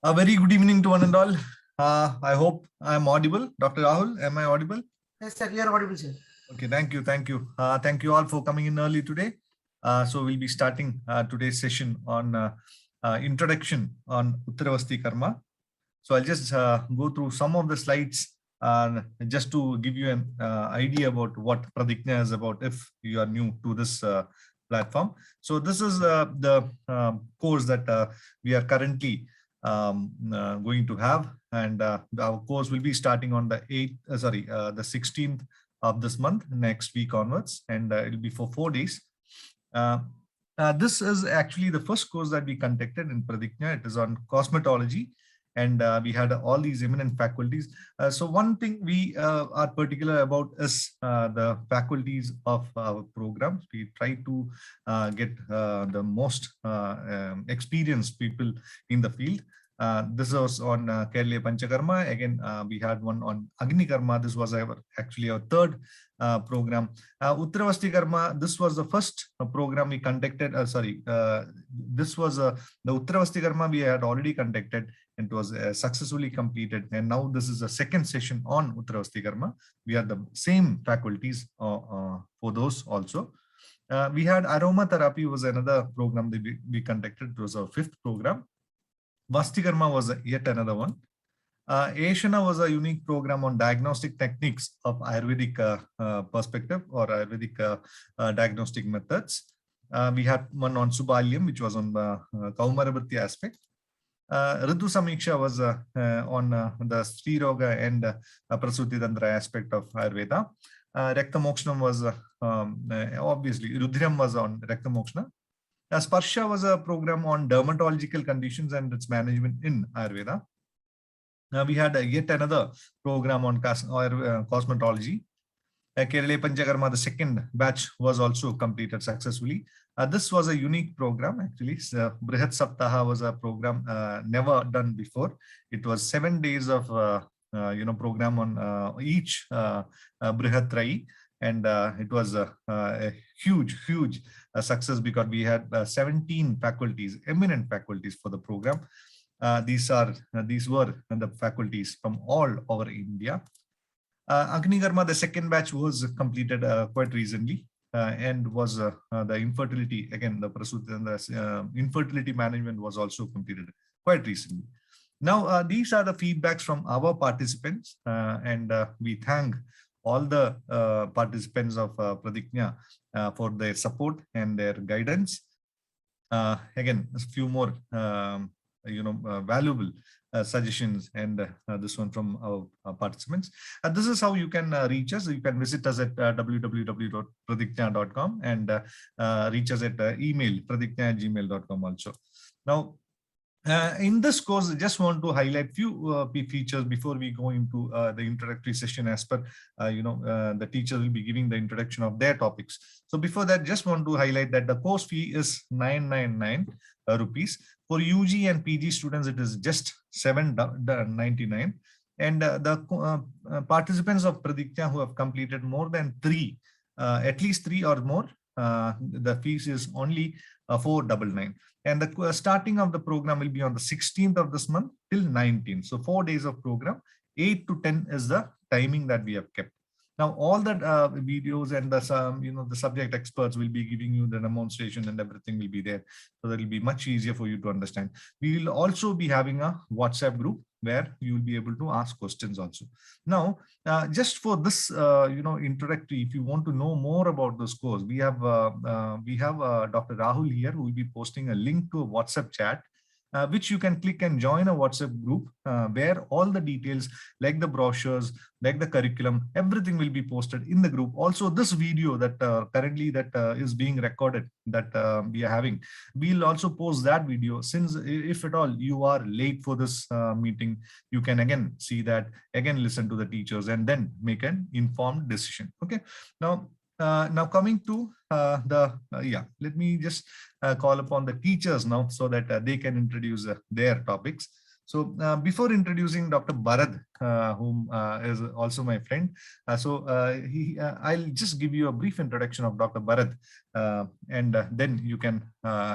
A very good evening to one and all. I hope I'm audible. Dr. Rahul, am I audible? Yes, sir, you are audible, sir. Okay, thank you. Thank you all for coming in early today. So we'll be starting today's session on introduction on Uttaravasti Karma. So I'll just go through some of the slides just to give you an idea about what Pradigna is about if you are new to this platform. So this is the course that we are currently going to have, and our course will be starting on the 16th of this month, next week onwards, and it'll be for 4 days. This is actually the first course that we conducted in Pradigna. It is on cosmetology, and we had all these eminent faculties. So one thing we are particular about is the faculties of our programs. We try to get the most experienced people in the field. This was on Kerala Panchakarma. Again, we had one on Agni Karma. This was actually our third program. Uttaravasti Karma, this was the first program we conducted. This was the Uttaravasti Karma we had already conducted. It was successfully completed. And now this is the second session on Uttaravasti Karma. We had the same faculties for those also. We had aromatherapy was another program that we conducted. It was our fifth program. Vastikarma was yet another one. Ashana was a unique program on diagnostic techniques of Ayurvedic perspective or Ayurvedic diagnostic methods. We had one on Subalyam, which was on the Kaumarabhati aspect. Ritu Samiksha was on the Sri Roga and Prasuti Tantra aspect of Ayurveda. Rakta Mokshanam was obviously, Rudram was on Rakta Mokshana. Sparsha was a program on dermatological conditions and its management in Ayurveda. We had yet another program on cosmetology. Kerala Panchakarma, the second batch, was also completed successfully. This was a unique program, actually. Brihat Saptaha was a program never done before. It was 7 days of program on each Brihat Rai. And it was a huge success because we had 17 faculties, eminent faculties for the program. These were the faculties from all over India. Agni Karma, the second batch, was completed quite recently and was the infertility, again, the Prasuti and the infertility management was also completed quite recently. Now, these are the feedbacks from our participants, and we thank all the participants of Pradigna for their support and their guidance. Again, a few more, valuable suggestions, and this one from our participants. This is how you can reach us. You can visit us at www.pradigna.com and reach us at email pradigna@gmail.com also. Now, in this course, I just want to highlight few features before we go into the introductory session. As per the teachers will be giving the introduction of their topics. So before that, just want to highlight that the course fee is 999 rupees. For UG and PG students, it is just 799. And the participants of Pradigna who have completed more than at least three or more, the fees is only 499. And the starting of the program will be on the 16th of this month till 19th. So 4 days of program, 8 to 10 is the timing that we have kept. Now, all that videos and the subject experts will be giving you the demonstration and everything will be there. So that will be much easier for you to understand. We will also be having a WhatsApp group where you will be able to ask questions also. Now, just for this, introductory, if you want to know more about this course, we have Dr. Rahul here who will be posting a link to a WhatsApp chat, which you can click and join a WhatsApp group where all the details like the brochures, like the curriculum, everything will be posted in the group. Also, this video that currently is being recorded that we are having, we'll also post that video, since if at all you are late for this meeting, you can again see that, again listen to the teachers and then make an informed decision. Okay. Now coming to let me just call upon the teachers now so that they can introduce their topics. So before introducing Dr. Bharat, whom is also my friend, I'll just give you a brief introduction of Dr. Bharat, and then you can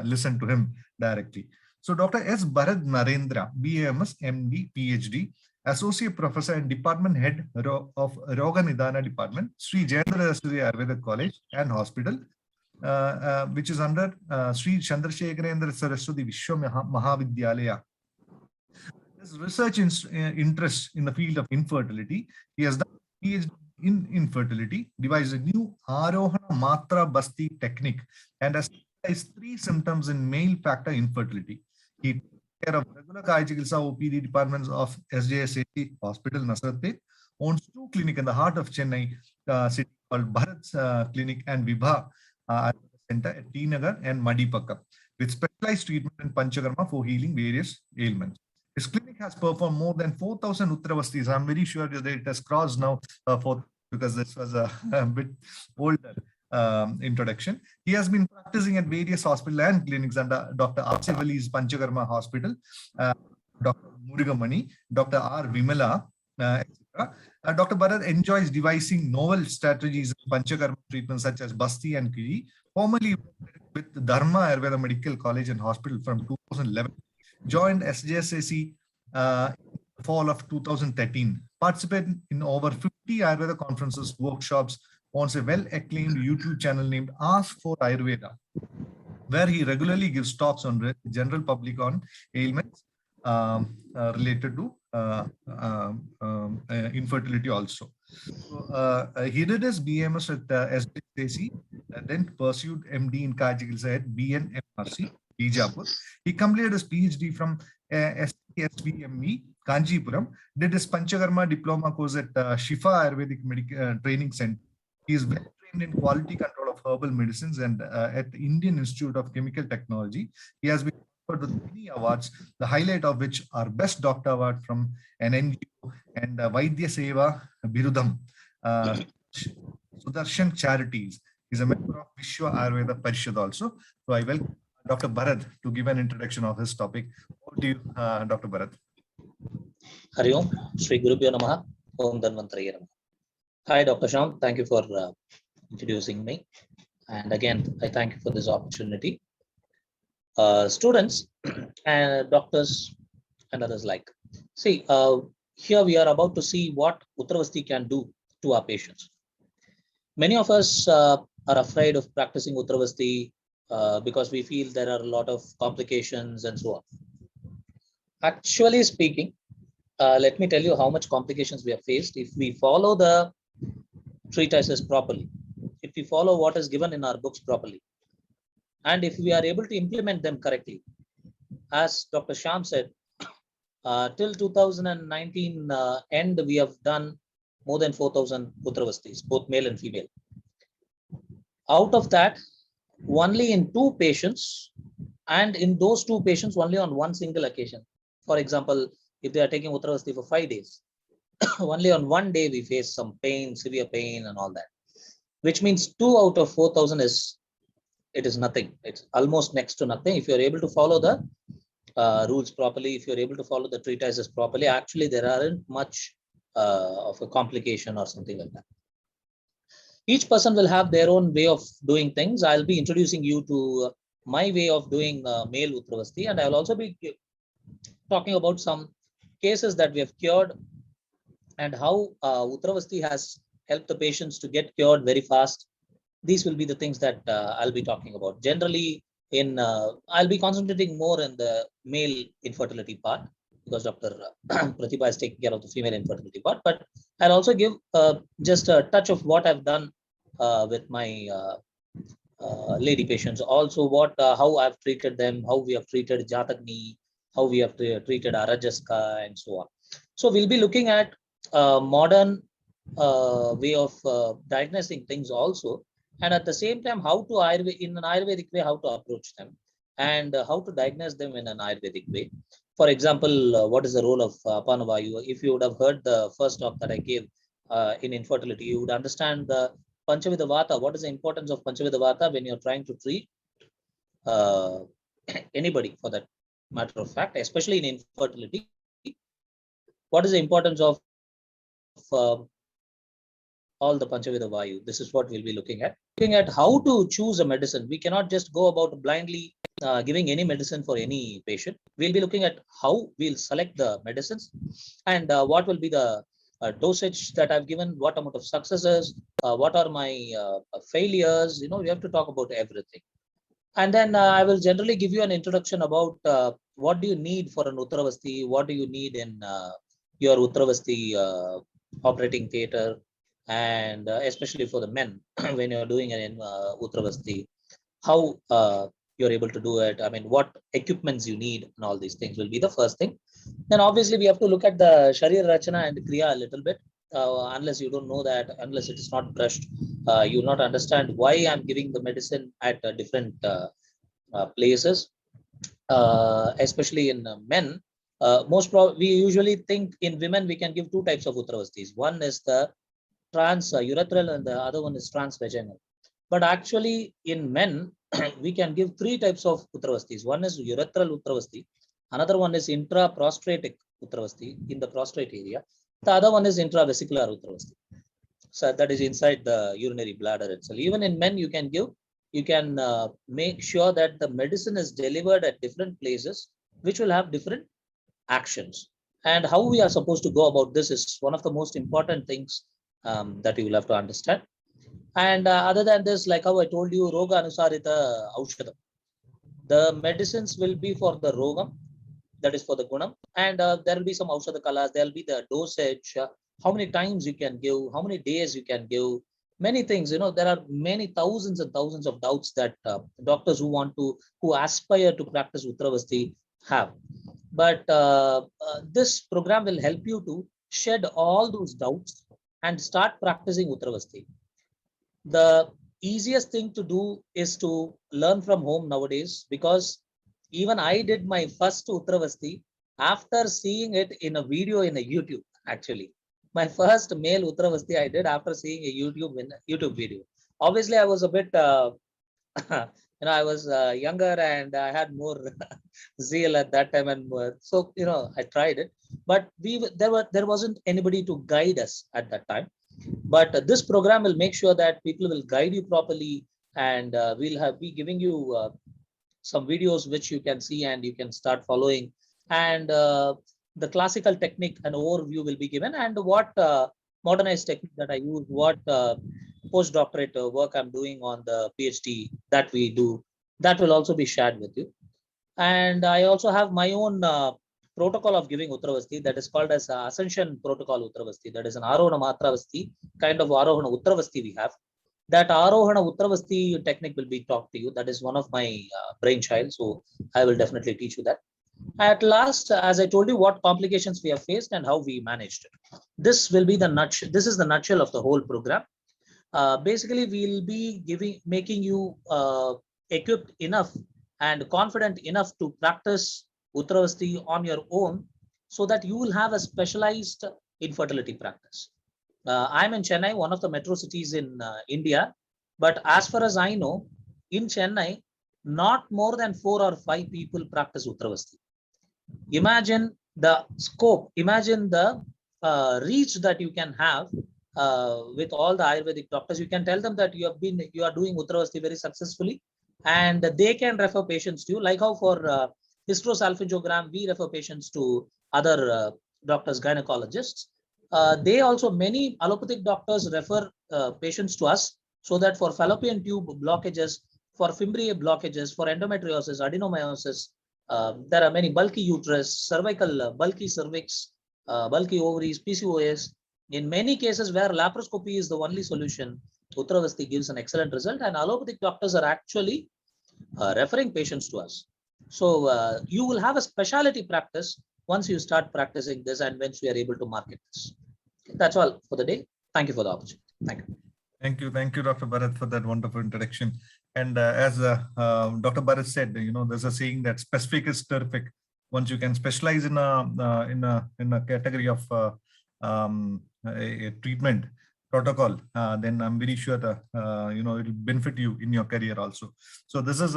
listen to him directly. So Dr. S. Bharat Narendra, BAMS, MD, PhD, Associate Professor and Department Head of Roga Nidana Department, Sri Jayendra Ayurveda College and Hospital, which is under Sri Chandrasekharendra Saraswati Vishwa Mahavidyalaya. His research interest in the field of infertility. He has done PhD in infertility, devised a new Arohana Matra Basti technique, and has 3 symptoms in male factor infertility. He takes care of regular Kaya Chikitsa OPD departments of SJSAC Hospital, Nasratpet, owns 2 clinics in the heart of Chennai city called Bharat's Clinic and Vibha Center at T Nagar and Madipakka, with specialized treatment in Panchakarma for healing various ailments. His clinic has performed more than 4,000 Uttaravastis. I'm very sure that it has crossed now because this was a bit older introduction. He has been practicing at various hospitals and clinics under Dr. Asivali's Panchakarma Hospital, Dr. Murugamani, Dr. R. Vimala, etc. Dr. Bharat enjoys devising novel strategies in Panchakarma treatments such as Basti and Kiri, formerly with Dharma Ayurveda Medical College and Hospital from 2011. Joined SJSAC fall of 2013, participated in over 50 Ayurveda conferences, workshops, owns a well-acclaimed YouTube channel named Ask for Ayurveda, where he regularly gives talks on general public on ailments related to infertility also. So, he did his BMS at SJSAC, then pursued MD in Kaya Chikitsa at BNMRC. Bijapur. He completed his PhD from SVME, Kanjipuram, did his Panchakarma diploma course at Shifa Ayurvedic Training Center. He is well trained in quality control of herbal medicines and at the Indian Institute of Chemical Technology. He has been offered with many awards, the highlight of which are Best Doctor Award from an NGO and Vaidya Seva Birudam, Sudarshan Charities. He is a member of Vishwa Ayurveda Parishad also. So I welcome Dr. Bharat to give an introduction of his topic. Over to you, Dr. Bharat. Hari Om, Sri Gurubhyo Namaha, Om Dhanvantaraye Namaha. Hi, Dr. Shyam. Thank you for introducing me. And again, I thank you for this opportunity. Students and doctors and others like. See, here we are about to see what Uttaravasti can do to our patients. Many of us are afraid of practicing Uttaravasti because we feel there are a lot of complications and so on. Actually speaking, let me tell you how much complications we have faced if we follow the treatises properly, if we follow what is given in our books properly, and if we are able to implement them correctly. As Dr. Shyam said, till 2019 end, we have done more than 4,000 Uttaravastis, both male and female. Out of that, only in 2 patients, and in those 2 patients only on one single occasion. For example, if they are taking Uttaravasti for 5 days, only on one day we face some pain, severe pain and all that, which means 2 out of 4,000 is nothing. It's almost next to nothing. If you're able to follow the rules properly, if you're able to follow the treatises properly, actually there aren't much of a complication or something like that. Each person will have their own way of doing things. I'll be introducing you to my way of doing male Uttaravasti, and I'll also be talking about some cases that we have cured and how Uttaravasti has helped the patients to get cured very fast. These will be the things that I'll be talking about. Generally, I'll be concentrating more in the male infertility part because Dr. Pratibha is taking care of the female infertility part. But I'll also give just a touch of what I've done with my lady patients. Also, how I've treated them, how we have treated Jatagni, how we have treated Arajaska, and so on. So we'll be looking at modern way of diagnosing things also, and at the same time, how to in an Ayurvedic way, how to approach them, and how to diagnose them in an Ayurvedic way. For example, what is the role of Apanavayu? If you would have heard the first talk that I gave in infertility, you would understand the Panchavida Vata. What is the importance of Panchavida Vata when you're trying to treat anybody, for that matter of fact, especially in infertility? What is the importance of all the Panchavida Vayu. This is what we'll be looking at. Looking at how to choose a medicine. We cannot just go about blindly giving any medicine for any patient. We'll be looking at how we'll select the medicines and what will be the dosage that I've given, what amount of successes, what are my failures. You know, we have to talk about everything. And then I will generally give you an introduction about what do you need for an Uttaravasti, what do you need in your Uttaravasti operating theater, and especially for the men when you're doing an Uttaravasti, how you're able to do it. I mean, what equipments you need and all these things will be the first thing. Then obviously we have to look at the Sharir Rachana and Kriya a little bit. Unless you don't know that, unless it is not brushed, you will not understand why I'm giving the medicine at different places, especially in men. We usually think in women we can give two types of Uttaravastis. One is the trans urethral and the other one is transvaginal. But actually in men, we can give three types of Uttaravastis. One is urethral Uttaravasti. Another one is intraprostatic Uttaravasti in the prostate area. The other one is intravesicular Uttaravasti. So that is inside the urinary bladder itself. Even in men, you can make sure that the medicine is delivered at different places, which will have different actions. And how we are supposed to go about this is one of the most important things that you will have to understand. And other than this, like how I told you, Roga Anusarita Aushadam. The medicines will be for the Rogam, that is for the Gunam, and there will be some Aushadha Kalas, there will be the dosage, how many times you can give, how many days you can give, many things. You know, there are many thousands and thousands of doubts that doctors who aspire to practice Uttaravasti have. But this program will help you to shed all those doubts and start practicing Uttaravasti. The easiest thing to do is to learn from home nowadays, because even I did my first Uttaravasti after seeing it in a video in a YouTube. Actually, my first male Uttaravasti I did after seeing a YouTube video. Obviously, I was a bit, I was younger and I had more zeal at that time, and so I tried it. But there wasn't anybody to guide us at that time. But this program will make sure that people will guide you properly, and we'll be giving you some videos which you can see and you can start following. And the classical technique and overview will be given, and what modernized technique that I use, what postdoctorate work I'm doing on the PhD that we do, that will also be shared with you. And I also have my own protocol of giving Uttaravasti that is called as Ascension Protocol Uttaravasti. That is an Arohana Matravasti, kind of Arohana Uttaravasti we have. That Arohana Uttaravasti technique will be taught to you. That is one of my brainchild. So I will definitely teach you that. At last, as I told you, what complications we have faced and how we managed it. This will be the nutshell. This is the nutshell of the whole program. Basically, we'll be making you equipped enough and confident enough to practice Uttaravasti on your own, so that you will have a specialized infertility practice. I'm in Chennai, one of the metro cities in India. But as far as I know, in Chennai, not more than 4 or 5 people practice Uttaravasti. Imagine the scope, imagine the reach that you can have with all the Ayurvedic doctors. You can tell them that you are doing Uttaravasti very successfully, and they can refer patients to you. Like how for hysterosalpingogram, we refer patients to other doctors, gynecologists. They also, many allopathic doctors refer patients to us, so that for fallopian tube blockages, for fimbriae blockages, for endometriosis, adenomyosis, there are many bulky uterus, cervical, bulky cervix, bulky ovaries, PCOS. In many cases where laparoscopy is the only solution, Uttaravasti gives an excellent result, and allopathic doctors are actually referring patients to us. So you will have a specialty practice once you start practicing this, and once we are able to market this. That's all for the day. Thank you for the opportunity. Thank you. Thank you, Dr. Bharat, for that wonderful introduction. And as Dr. Bharat said, there's a saying that specific is terrific. Once you can specialize in a category of a treatment protocol, then I'm very sure that it will benefit you in your career also. So this is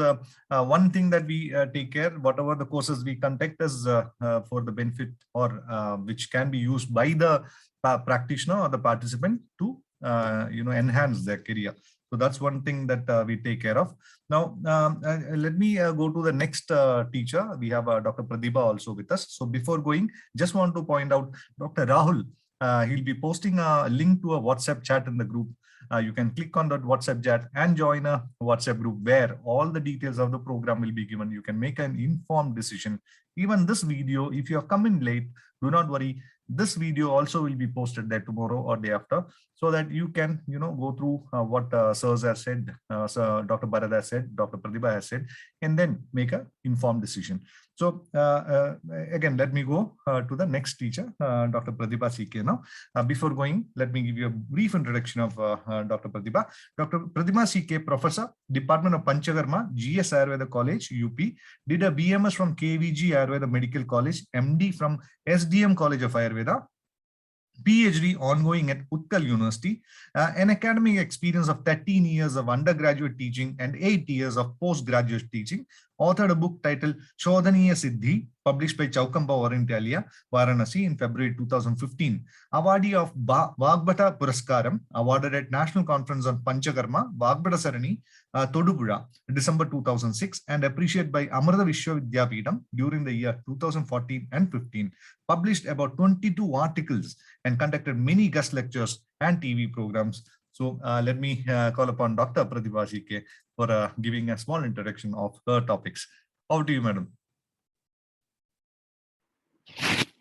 one thing that we take care. Whatever the courses we conduct is for the benefit, or which can be used by the practitioner or the participant to enhance their career. So that's one thing that we take care of. Now, let me go to the next teacher. We have Dr. Pratibha also with us. So before going, just want to point out Dr. Rahul. He'll be posting a link to a WhatsApp chat in the group. You can click on that WhatsApp chat and join a WhatsApp group where all the details of the program will be given. You can make an informed decision. Even this video, if you have come in late, do not worry. This video also will be posted there tomorrow or day after, so that you can, go through what sirs has said, Sir Dr. Bharat has said, Dr. Pratibha has said, and then make an informed decision. So again, let me go to the next teacher, Dr. Pratibha CK now. Before going, let me give you a brief introduction of Dr. Pratibha. Dr. Pratibha CK, Professor, Department of Panchakarma, GS Ayurveda College, UP, did a BMS from KVG Ayurveda Medical College, MD from SDM College of Ayurveda, PhD ongoing at Utkal University, an academic experience of 13 years of undergraduate teaching and 8 years of postgraduate teaching, authored a book titled Shodhaniya Siddhi, published by Chaukamba Orientalia, Varanasi in February 2015. Awardee of Vagbhata Puraskaram, awarded at National Conference on Panchakarma, Vagbhata Sarani, Todupuzha, December 2006, and appreciated by Amrita Vishwa Vidyapeetham during the year 2014 and 15. Published about 22 articles and conducted many guest lectures and TV programs. So let me call upon Dr. Pratibha CK for giving a small introduction of her topics. Over to you, madam.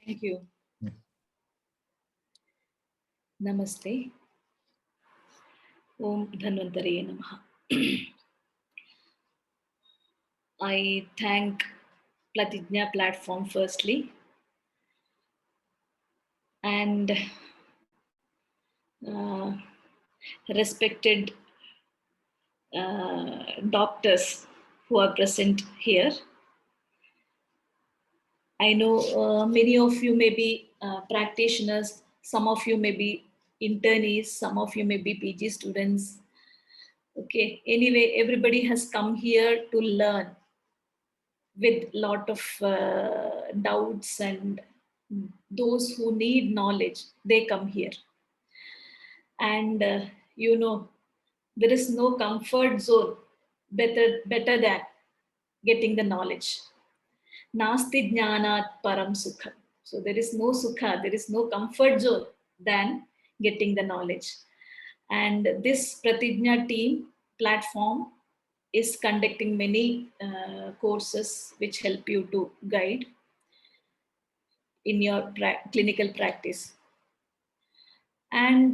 Thank you. Namaste. Om Dhanvantare Namaha. I thank Pratijna platform firstly, and respected doctors who are present here. I know many of you may be practitioners, some of you may be internees, some of you may be PG students. Okay, anyway, everybody has come here to learn with lot of doubts, and those who need knowledge, they come here. And there is no comfort zone better than getting the knowledge. Nasti jnanat param sukha. So there is no sukha, there is no comfort zone than getting the knowledge. And this Pratijna team platform is conducting many courses which help you to guide in your clinical practice. And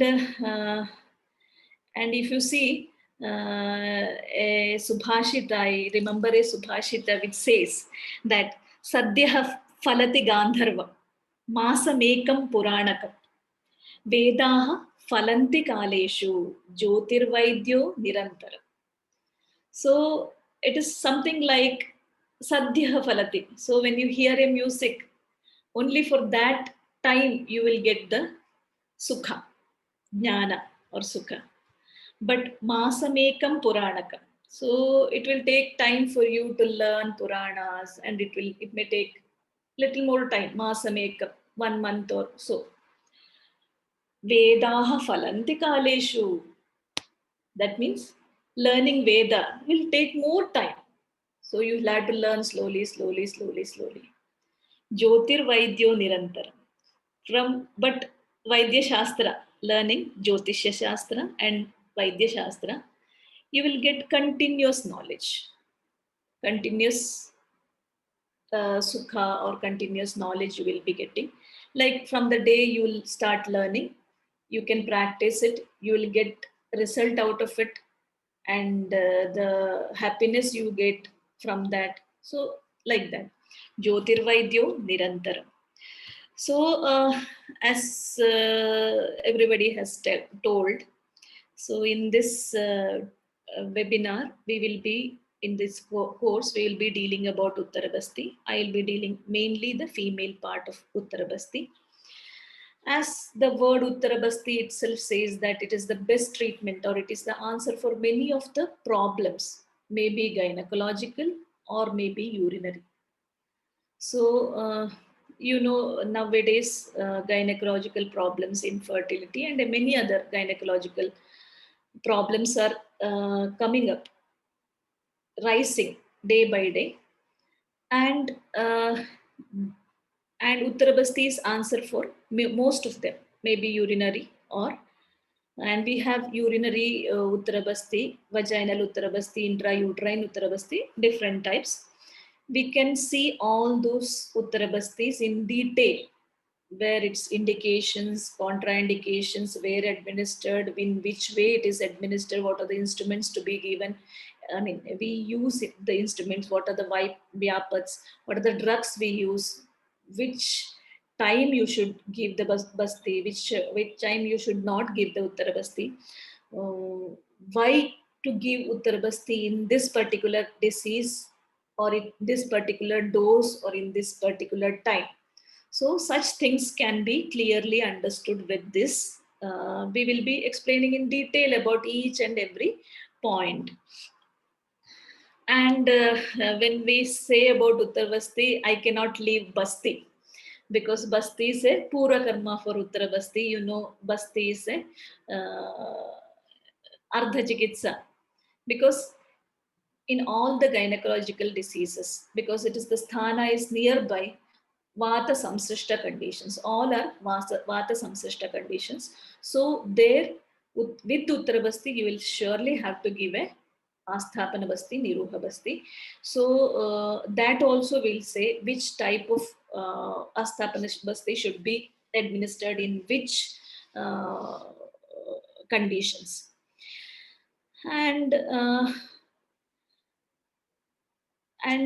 if you see a Subhashita, I remember a Subhashita which says that Sadyah Falati Gandharva Masamekam Puranakam Vedaha Falanti Kaleshu Jyotirvaidyo Nirantara. So it is something like Sadyah Falati. So when you hear a music, only for that time you will get the Sukha, Jnana or Sukha. But Masamekam Puranakam. So it will take time for you to learn Puranas, and it may take little more time, Masamekam, 1 month or so. Vedaha Falanti Kaleshu. That means learning Veda will take more time. So you have to learn slowly. Jyotir Vaidyo Nirantaram. But Vaidya Shastra, learning Jyotishya Shastra and Vaidya Shastra, you will get continuous knowledge, continuous sukha or continuous knowledge you will be getting. Like from the day you will start learning, you can practice it, you will get result out of it, and the happiness you get from that. So like that, Jyotirvaidyo Nirantaram. So as everybody has told, so in this webinar, we will be, in this course, we will be dealing about Uttarabasti. I will be dealing mainly the female part of Uttarabasti. As the word Uttarabasti itself says that it is the best treatment, or it is the answer for many of the problems, maybe gynecological or maybe urinary. So you know, nowadays gynecological problems, infertility, and many other gynecological problems are coming up, rising day by day, and Uttarabasti answer for most of them, maybe urinary or, and we have urinary Uttarabasti, vaginal Uttarabasti, intrauterine Uttarabasti, different types. We can see all those Uttarabastis in detail, where its indications, contraindications, where administered, in which way it is administered, what are the instruments to be given. I mean, we use the instruments, what are the Vyapats, what are the drugs we use, which time you should give the basti, which time you should not give the Uttarabasti, why to give Uttarabasti in this particular disease, or in this particular dose, or in this particular time. So such things can be clearly understood with this. We will be explaining in detail about each and every point. And when we say about Uttarabasti, I cannot leave Basti, because Basti is a Pura Karma for Uttarabasti. You know, Basti is a Ardha Chikitsa, because in all the gynecological diseases, because it is the sthana is nearby, Vata Samsrishta conditions, all are Vata Samsrishta conditions. So there, with Uttarabasti, you will surely have to give a Asthapana Basti, Niruha Basti. So that also will say which type of Asthapana Basti should be administered in which conditions. And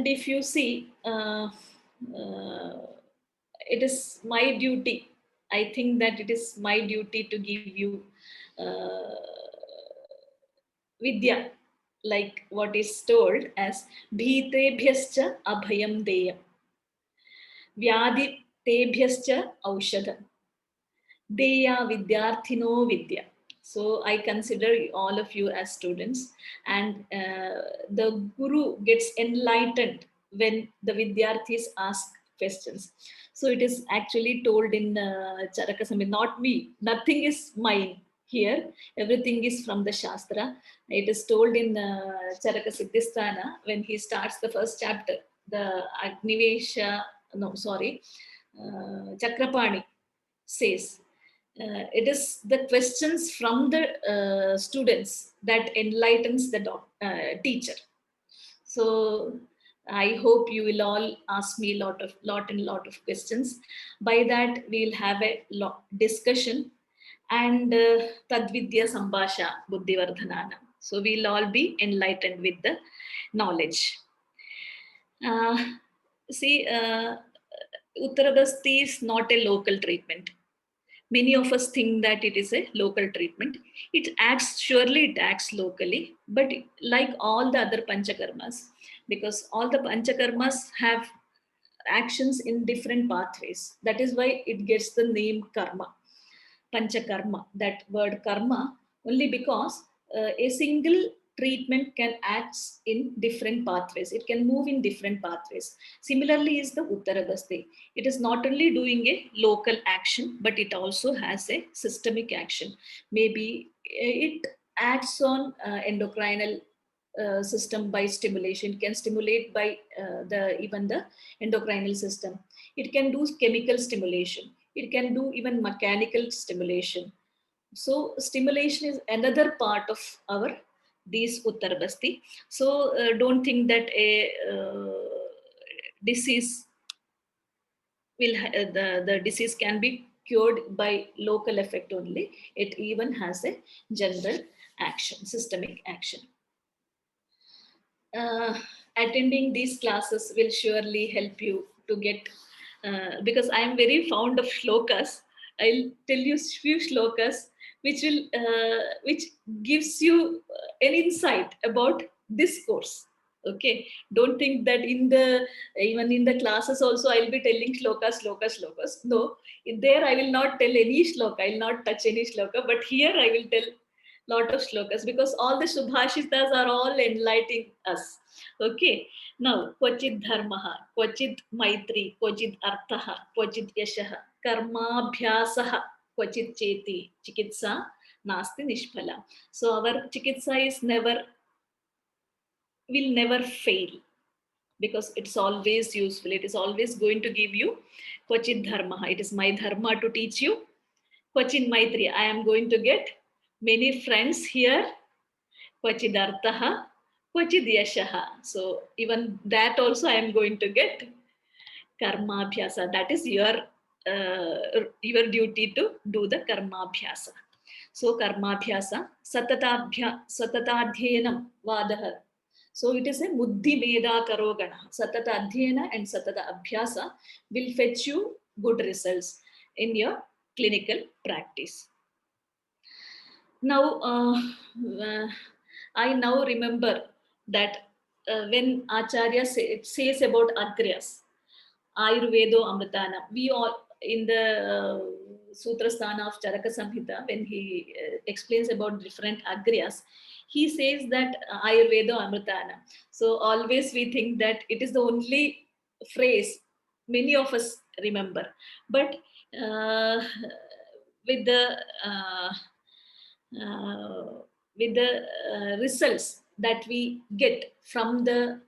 if you see, it is my duty. I think that it is my duty to give you vidya, like what is told as bhitebhyascha abhayam deyam, vyaditebhyascha aushadam, deya vidyarthino vidya. So I consider all of you as students, and the guru gets enlightened when the vidyarthis ask questions. So it is actually told in Charaka Samhita, not me, nothing is mine here, everything is from the Shastra. It is told in Charaka Siddhisthana when he starts the first chapter, the Agnivesha, no, sorry, Chakrapani says, it is the questions from the students that enlightens the teacher. So I hope you will all ask me lot of questions. By that we'll have a discussion, and Tadvidya Sambhasha Buddhivardhanana. So we'll all be enlightened with the knowledge. See, Uttarabasti is not a local treatment. Many of us think that it is a local treatment. Surely it acts locally, but like all the other panchakarmas, because all the panchakarmas have actions in different pathways. That is why it gets the name karma, panchakarma, that word karma, only because a single treatment can act in different pathways. It can move in different pathways. Similarly is the Uttarabasti. It is not only doing a local action, but it also has a systemic action. Maybe it acts on endocrinal system by stimulation. It can stimulate by even the endocrinal system. It can do chemical stimulation. It can do even mechanical stimulation. So stimulation is another part of our these Uttarabasti. So don't think that a disease will the disease can be cured by local effect only. It even has a general action, systemic action. Attending these classes will surely help you to get, because I am very fond of shlokas. I'll tell you few shlokas which gives you an insight about this course. Okay, don't think that even in the classes also I'll be telling shlokas. No, there I will not tell any shloka. I will not touch any shloka. But here I will tell lot of shlokas, because all the Subhashitas are all enlightening us. Okay. Now, Kvachit Dharmaha, Kvachit Maitri, Kvachit Arthaha, Kvachit Yashaha, Karmabhyasaha, Kvachit Cheti, Chikitsa, Nasti Nishphala. So our Chikitsa is will never fail, because it's always useful. It is always going to give you Kvachit Dharmaha. It is my dharma to teach you. Kvachit Maitri, I am going to get many friends here. Kvachit Arthaha, Kvachit Yashaha. So even that also I am going to get. Karma Abhyasa. That is your duty to do the Karma Abhyasa. So Karma Abhyasa, Satatadhyanam Vadaha. So it is a Muddhi Meda Karogana. Satata Adhyana and Satata Abhyasa will fetch you good results in your clinical practice. Now, I now remember that when Acharya says about Agryas, Ayurvedo Amritana, we all in the Sutrasthana of Charaka Samhita, when he explains about different Agryas, he says that Ayurvedo Amritana. So always we think that it is the only phrase many of us remember, but with the results that we get from the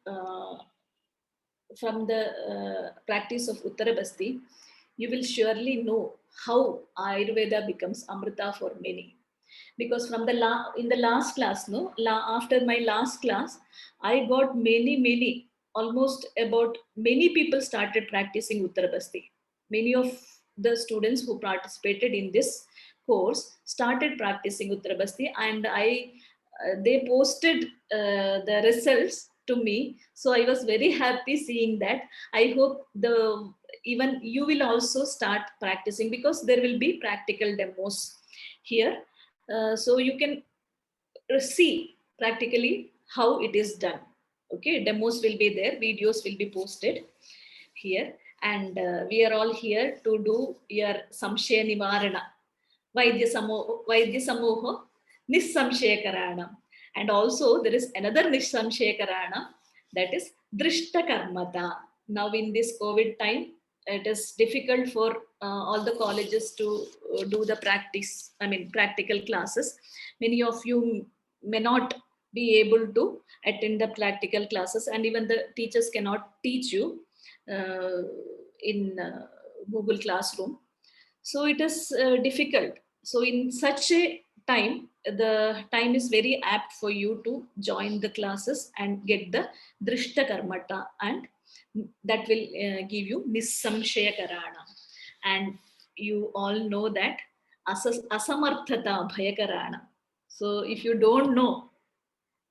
practice of Uttarabasti, you will surely know how Ayurveda becomes Amrita for many. Because from in the last class, after my last class, I got many, almost about many people started practicing Uttarabasti. Many of the students who participated in this course started practicing Uttarabasti, and they posted the results to me. So I was very happy seeing that. I hope even you will also start practicing, because there will be practical demos here. So you can see practically how it is done. Okay, demos will be there, videos will be posted here, and we are all here to do your Samshaya Nivarana, Vaidya Samoho Nissamshaya Karana. And also there is another Nissamshaya Karana, that is Drishta Karmata. Now in this COVID time, it is difficult for all the colleges to do the practical classes. Many of you may not be able to attend the practical classes, and even the teachers cannot teach you in Google Classroom. So it is difficult. So in such a time, the time is very apt for you to join the classes and get the Drishta Karmata, and that will give you Nissamshaya Karana. And you all know that Asamarthata Bhayakarana. So if you don't know,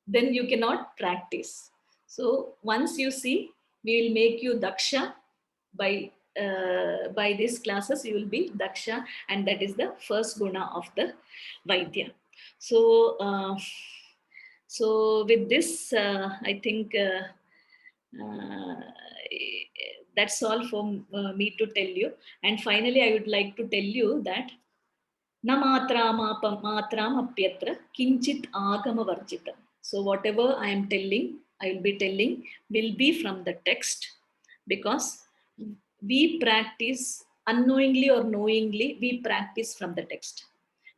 then you cannot practice. So once you see, we will make you Daksha. By these classes, you will be Daksha, and that is the first guna of the Vaidya. So, so with this, I think that's all for me to tell you. And finally, I would like to tell you that Na matram apyatra kinchit agama varjitam. So whatever I am telling, I will be telling, will be from the text, because we practice unknowingly or knowingly, we practice from the text.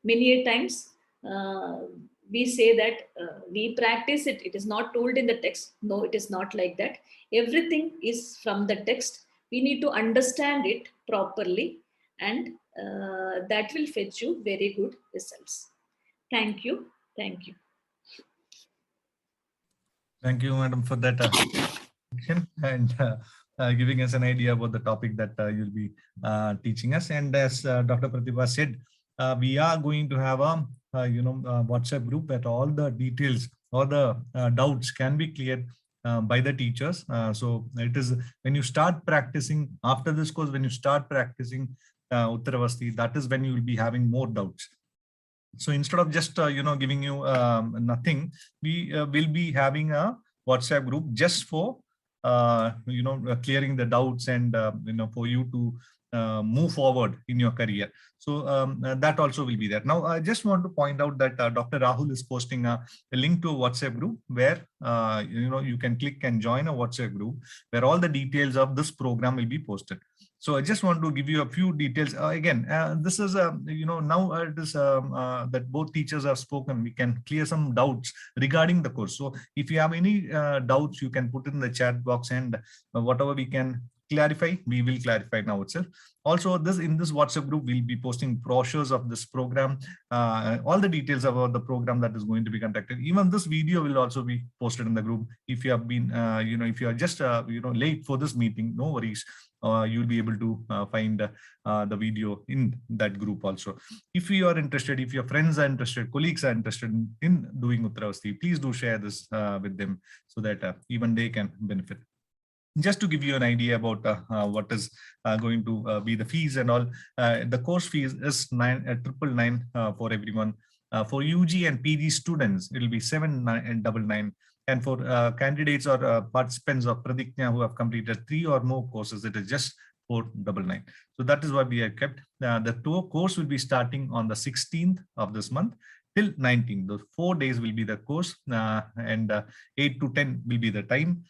Many times we say that we practice it, it is not told in the text. No, it is not like that. Everything is from the text. We need to understand it properly, and that will fetch you very good results. Thank you. Thank you. Thank you, madam, for that and giving us an idea about the topic that you'll be teaching us. And as Dr. Pratibha said, we are going to have a WhatsApp group where all the details or the doubts can be cleared by the teachers. So it is when you start practicing after this course, when you start practicing Uttaravasti, that is when you will be having more doubts. So instead of just giving you nothing, we will be having a WhatsApp group just for clearing the doubts, and for you to move forward in your career. So that also will be there. Now, I just want to point out that Dr. Rahul is posting a link to a WhatsApp group where you can click and join a WhatsApp group where all the details of this program will be posted. So I just want to give you a few details. This is now it is that both teachers have spoken. We can clear some doubts regarding the course. So if you have any doubts, you can put it in the chat box, and whatever we can clarify, we will clarify now itself. Also, in this WhatsApp group, we'll be posting brochures of this program, all the details about the program that is going to be conducted. Even this video will also be posted in the group. If you have been, if you are just late for this meeting, no worries. You'll be able to find the video in that group also. If you are interested, if your friends are interested, colleagues are interested in doing Uttaravasti, please do share this with them so that even they can benefit. Just to give you an idea about what is going to be the fees and all, the course fees is 999 for everyone. For UG and PG students, it will be 799. And for candidates or participants of Pradigna who have completed 3 or more courses, it is just 499. So that is what we have kept. The course will be starting on the 16th of this month till 19th. Those 4 days will be the course, and 8 to 10 will be the time.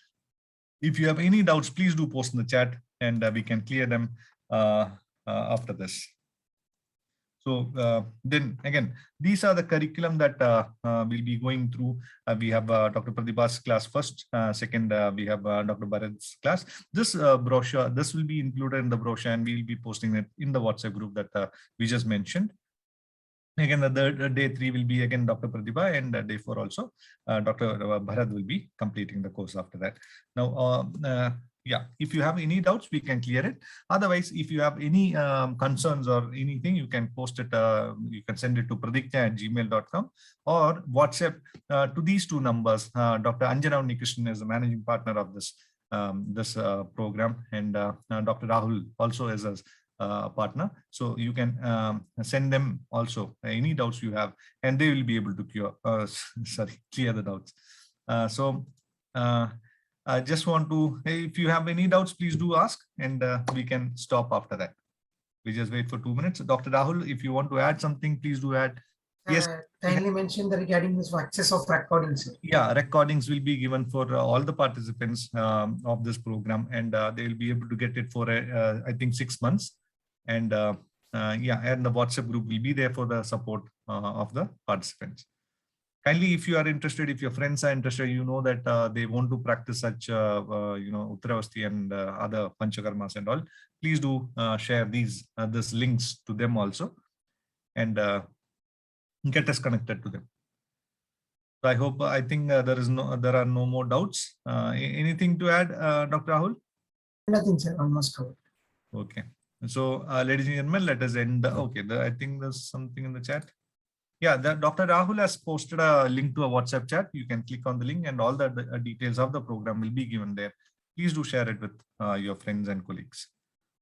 If you have any doubts, please do post in the chat, and we can clear them after this. So then again, these are the curriculum that we'll be going through. We have Dr. Pratibha's class first, second we have Dr. Bharat's class. This brochure, this will be included in the brochure, and we'll be posting it in the WhatsApp group that we just mentioned. Again, the day 3 will be again Dr. Pratibha, and day 4 also Dr. Bharat will be completing the course after that. Now, yeah, if you have any doubts, we can clear it. Otherwise, if you have any concerns or anything, you can post it. You can send it to pradigna@gmail.com or WhatsApp to these 2 numbers. Dr. Anjana Unnikrishnan is the managing partner of this program, and Dr. Rahul also is a partner. So you can send them also any doubts you have, and they will be able to clear the doubts. I just want to, if you have any doubts, please do ask, and we can stop after that. We just wait for 2 minutes. Dr. Rahul, if you want to add something, please do add. Yes. Kindly mention the regarding this access of recordings. Yeah, recordings will be given for all the participants of this program, and they will be able to get it for I think 6 months. And yeah, and the WhatsApp group will be there for the support of the participants. Kindly, if you are interested, if your friends are interested, you know that they want to practice such, Uttaravasti and other Panchakarmas and all, please do share these links to them also, and get us connected to them. So I think there are no more doubts. Anything to add, Dr. Rahul? Nothing, sir. Almost covered. Okay. So, ladies and gentlemen, let us end. Okay, I think there's something in the chat. Yeah, Dr. Rahul has posted a link to a WhatsApp chat. You can click on the link, and all the details of the program will be given there. Please do share it with your friends and colleagues.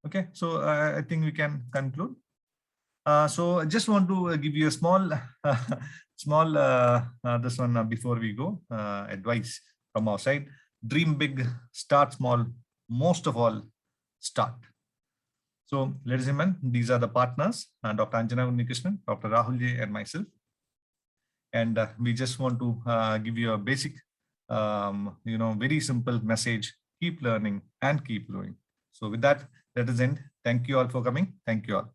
Okay, so I think we can conclude. So I just want to give you a small, this one before we go, advice from our side. Dream big, start small, most of all, start. So, ladies and gentlemen, these are the partners, Dr. Anjana Unnikrishnan, Dr. Rahul J, and myself. And we just want to give you a basic, very simple message: keep learning and keep growing. So with that, let us end. Thank you all for coming. Thank you all.